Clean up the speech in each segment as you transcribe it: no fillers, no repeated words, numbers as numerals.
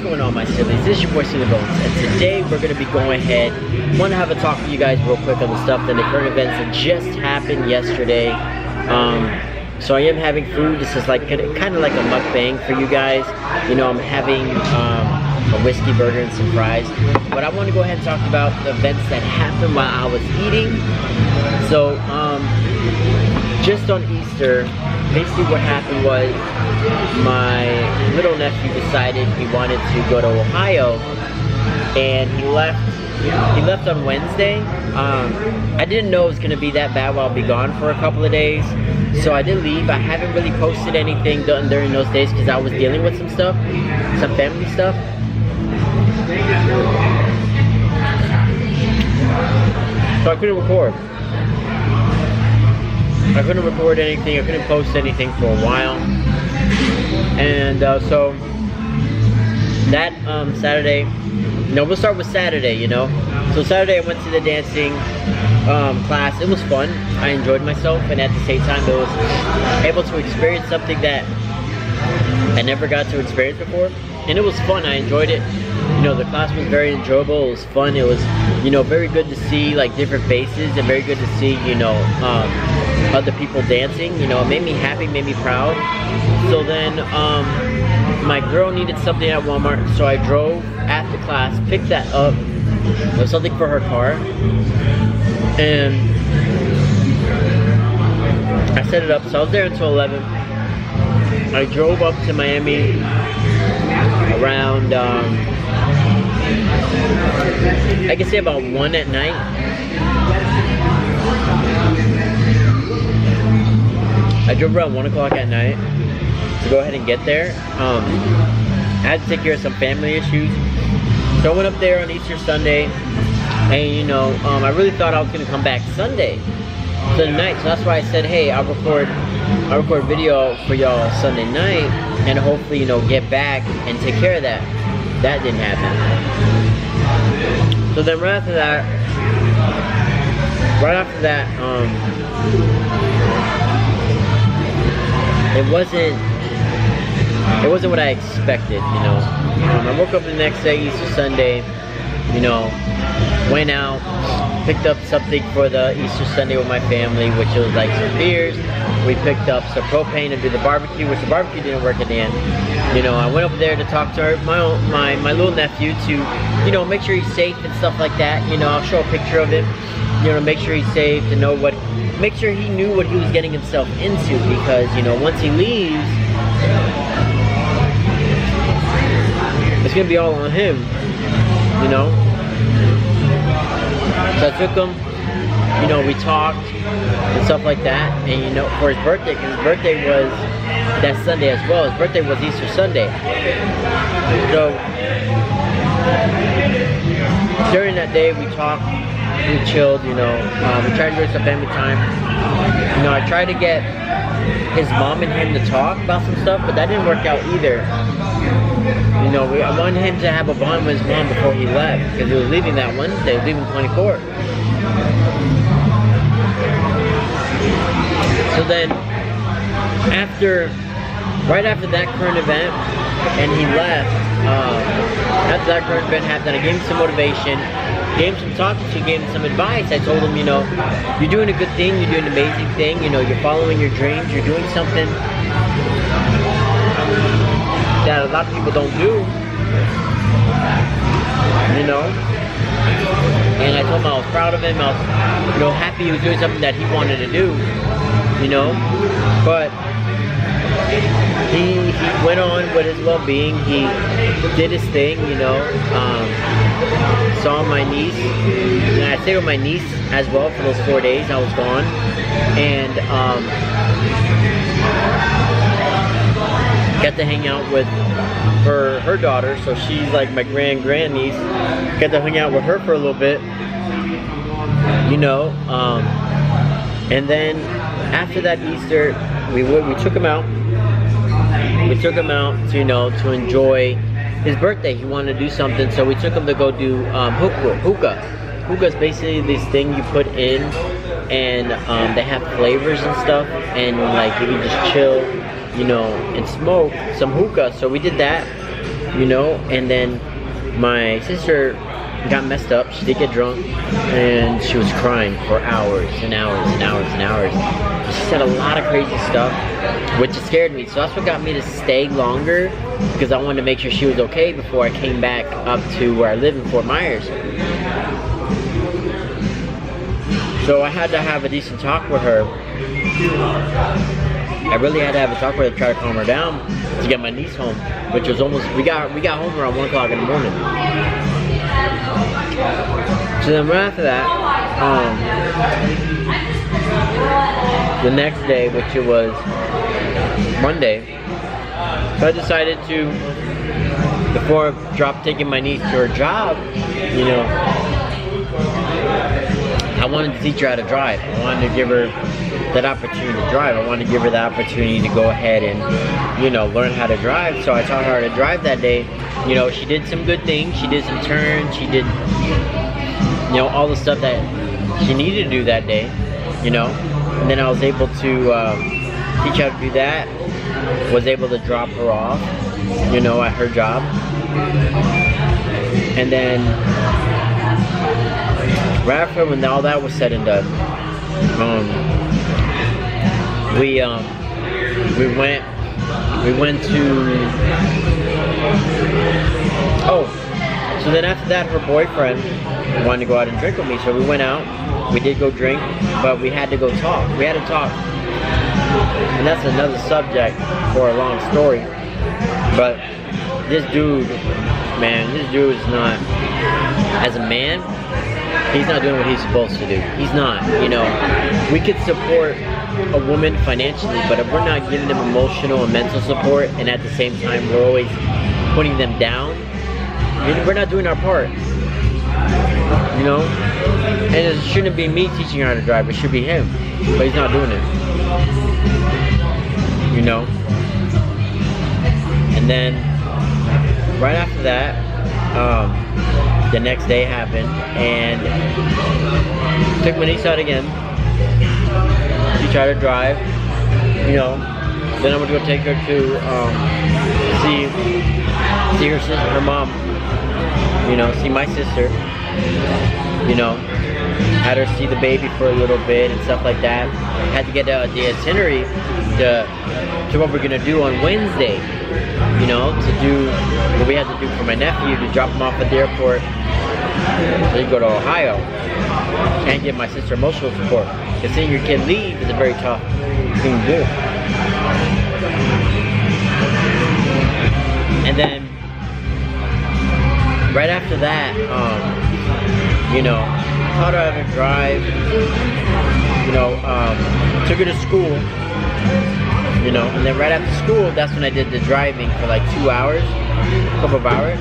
going on, my sillies? This is your boy Silly Bones, and today we're going to be going ahead. I want to have a talk with you guys real quick on the stuff and the current events that just happened yesterday. So I am having food. This is like kind of like a mukbang for you guys. You know, I'm having a whiskey burger and some fries. But I want to go ahead and talk about the events that happened while I was eating. So, just on Easter, basically what happened was my little nephew decided he wanted to go to Ohio, and he left on Wednesday. I didn't know it was gonna be that bad while I'll be gone for a couple of days, so I did leave. I haven't really posted anything done during those days because I was dealing with some stuff, some family stuff. So I couldn't record. I couldn't record anything, I couldn't post anything for a while. And so that Saturday, we'll start with Saturday, you know. So Saturday I went to the dancing class. It was fun. I enjoyed myself, and at the same time I was able to experience something that I never got to experience before. And it was fun. I enjoyed it. You know, the class was very enjoyable. It was fun. It was, you know, very good to see like different faces, and very good to see, you know, other people dancing. You know, it made me happy, made me proud. So then my girl needed something at Walmart, so I drove after class, picked that up. It was something for her car, and I set it up. So I was there until 11. I drove up to Miami around I can say about 1 at night. I drove around 1 o'clock at night to go ahead and get there. I had to take care of some family issues, so I went up there on Easter Sunday, and you know, I really thought I was gonna come back Sunday night, so that's why I said, hey, I'll record video for y'all Sunday night, and hopefully, you know, get back and take care of that. That didn't happen. So then right after that, it wasn't what I expected, you know. I woke up the next day, Easter Sunday, you know, went out, picked up something for the Easter Sunday with my family, which was like some beers. We picked up some propane to do the barbecue, which the barbecue didn't work at the end. You know, I went over there to talk to my little nephew to, you know, make sure he's safe and stuff like that. You know, I'll show a picture of him, you know, make sure he's safe, to know make sure he knew what he was getting himself into, because, you know, once he leaves, it's gonna be all on him, you know. So I took him, you know, we talked and stuff like that, and you know, for his birthday, because his birthday was that Sunday as well. His birthday was Easter Sunday. So during that day we talked, we chilled, you know, we tried to do some family time. You know, I tried to get his mom and him to talk about some stuff, but that didn't work out either. You know, I wanted him to have a bond with his mom before he left, because he was leaving that Wednesday, he was leaving 24th. So then, right after that current event, and he left, after that current event happened, I gave him some motivation, gave him some talking to, gave him some advice. I told him, you know, you're doing a good thing, you're doing an amazing thing, you know, you're following your dreams, you're doing something that a lot of people don't do, you know. And I told him I was proud of him, I was, you know, happy he was doing something that he wanted to do, you know. But he went on with his well-being, he did his thing, you know. Saw my niece, and I stayed with my niece as well for those 4 days I was gone, and got to hang out with her daughter, so she's like my grandniece. Got to hang out with her for a little bit, you know. And then after that Easter, we took him out. We took him out to, you know, to enjoy his birthday. He wanted to do something, so we took him to go do hookah. Hookah is basically this thing you put in, and they have flavors and stuff, and like you can just chill, you know, and smoke some hookah. So we did that. you know. And then my sister got messed up. She did get drunk, and she was crying for hours and hours and hours and hours. She said a lot of crazy stuff, which scared me. So that's what got me to stay longer, because I wanted to make sure she was okay before I came back up to where I live in Fort Myers. So I had to have a decent talk with her. I really had to have a talk with her to try to calm her down to get my niece home, which was almost, we got home around 1 o'clock in the morning. So then right after that, the next day, which it was Monday, so I decided to, before taking my niece to her job, you know, I wanted to teach her how to drive. I wanted to give her that opportunity to drive. I wanted to give her the opportunity to go ahead and, you know, learn how to drive. So I taught her how to drive that day. You know, she did some good things. She did some turns. She did, you know, all the stuff that she needed to do that day, you know. And then I was able to teach her how to do that. Was able to drop her off, you know, at her job. And then right after, when all that was said and done, we went to, so then after that, her boyfriend wanted to go out and drink with me, so we went out. We did go drink, but we had to go talk. We had to talk, and that's another subject for a long story. But this dude, man, this dude is not, as a man, he's not doing what he's supposed to do. He's not, you know. We could support a woman financially, but if we're not giving them emotional and mental support, and at the same time we're always putting them down, we're not doing our part, you know. And it shouldn't be me teaching her how to drive, it should be him, but he's not doing it, you know. And then right after that, the next day happened, and took my niece out again. She tried to drive, you know. Then I'm gonna go take her to see her sister, her mom. You know, see my sister. You know, had her see the baby for a little bit and stuff like that. Had to get the itinerary to what we're gonna do on Wednesday. You know, to do what we had to do for my nephew, to drop him off at the airport so he go to Ohio and give my sister emotional support. Because seeing your kid leave is a very tough thing to do. And then right after that, you know, taught her how to drive. You know, took her to school. You know, and then right after school, that's when I did the driving for like 2 hours, a couple of hours.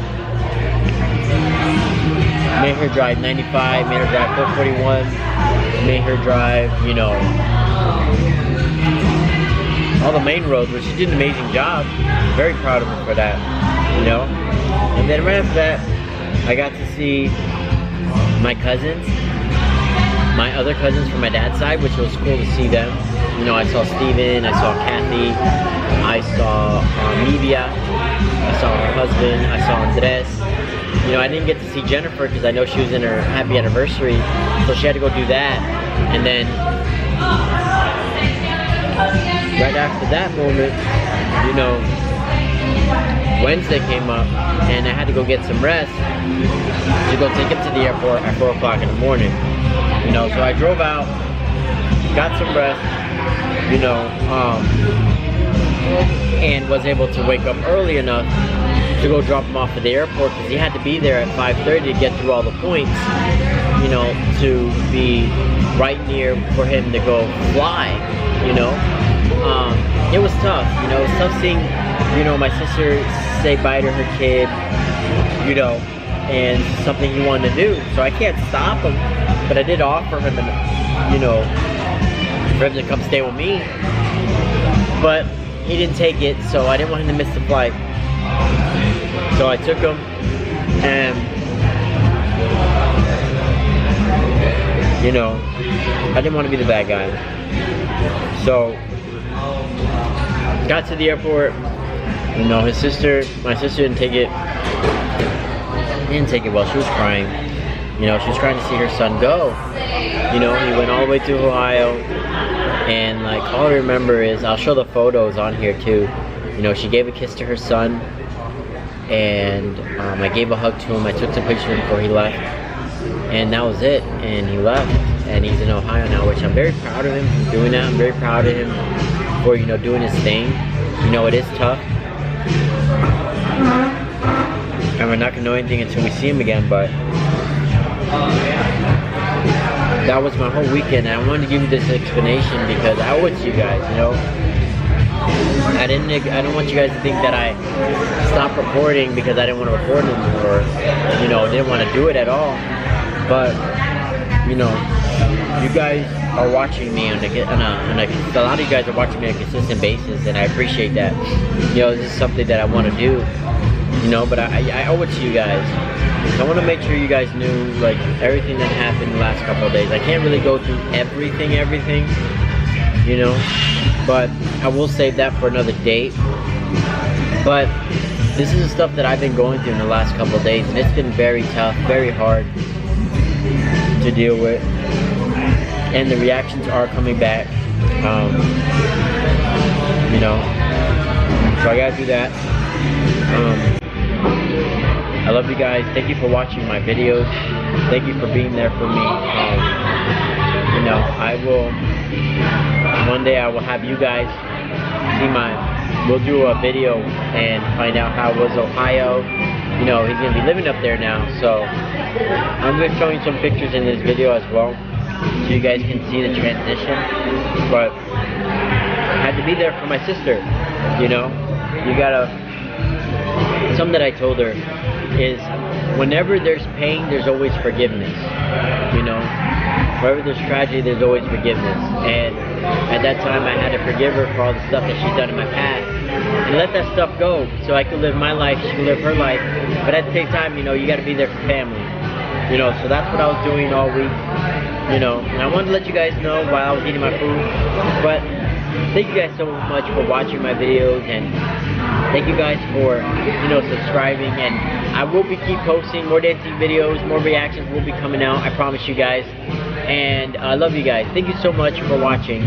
Made her drive 95, made her drive 441, made her drive, you know, all the main roads, which she did an amazing job. Very proud of her for that, you know. And then right after that, I got to see my cousins, my other cousins from my dad's side, which was cool to see them. You know, I saw Steven, I saw Kathy, I saw Nivia, I saw her husband, I saw Andres. You know, I didn't get to see Jennifer because I know she was in her happy anniversary, so she had to go do that. And then right after that moment, you know, Wednesday came up and I had to go get some rest to go take him to the airport at 4 o'clock in the morning. You know, so I drove out, got some rest, you know, and was able to wake up early enough to go drop him off at the airport because he had to be there at 5:30 to get through all the points, you know, to be right near for him to go fly, you know. It was tough, you know. It was tough seeing, you know, my sister say bye to her kid, you know, and something he wanted to do. So I can't stop him, but I did offer him, you know, for him to come stay with me. But he didn't take it, so I didn't want him to miss the flight. So I took him, and, you know, I didn't want to be the bad guy. So, got to the airport, You know, my sister didn't take it well. She was crying. You know, she was trying to see her son go. You know, he went all the way to Ohio, and like all I remember is, I'll show the photos on here too. You know, she gave a kiss to her son, and I gave a hug to him. I took some pictures before he left, and that was it. And he left, and he's in Ohio now, which I'm very proud of him for doing that. I'm very proud of him for, you know, doing his thing. You know, it is tough, and we're not gonna know anything until we see him again. But that was my whole weekend, and I wanted to give you this explanation because I owe it to you guys. You know, I don't want you guys to think that I stopped recording because I didn't want to record anymore. You know, didn't want to do it at all. But you know, you guys are watching me a lot of you guys are watching me on a consistent basis, and I appreciate that. You know, this is something that I want to do. You know, but I owe it to you guys. So I want to make sure you guys knew like everything that happened the last couple of days. I can't really go through everything, you know, but I will save that for another date. But this is the stuff that I've been going through in the last couple of days, and it's been very tough, very hard to deal with, and the reactions are coming back. You know, so I gotta do that. I love you guys. Thank you for watching my videos. Thank you for being there for me. You know, one day I will have you guys see we'll do a video and find out how it was Ohio. You know, he's gonna be living up there now. So I'm gonna show you some pictures in this video as well, so you guys can see the transition. But I had to be there for my sister. You know, something that I told her is, whenever there's pain, there's always forgiveness. You know, wherever there's tragedy, there's always forgiveness. And at that time, I had to forgive her for all the stuff that she's done in my past, and let that stuff go, so I could live my life, she could live her life. But at the same time, you know, you got to be there for family. You know, so that's what I was doing all week. You know, and I wanted to let you guys know while I was eating my food. But thank you guys so much for watching my videos, and thank you guys for, you know, subscribing. And I will keep posting more dancing videos, more reactions will be coming out, I promise you guys. And I love you guys. Thank you so much for watching,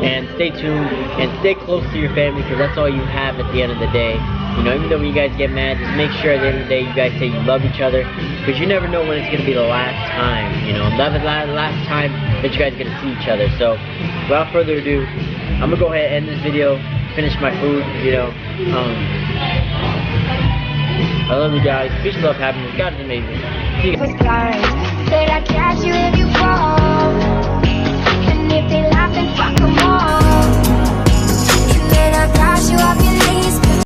and stay tuned and stay close to your family, because that's all you have at the end of the day. You know, even though when you guys get mad, just make sure at the end of the day you guys say you love each other, because you never know when it's going to be the last time, you know, the last time that you guys are going to see each other. So without further ado, I'm going to go ahead and end this video, finish my food, you know. I love you guys. Peace, love, happiness. God is amazing. See you guys.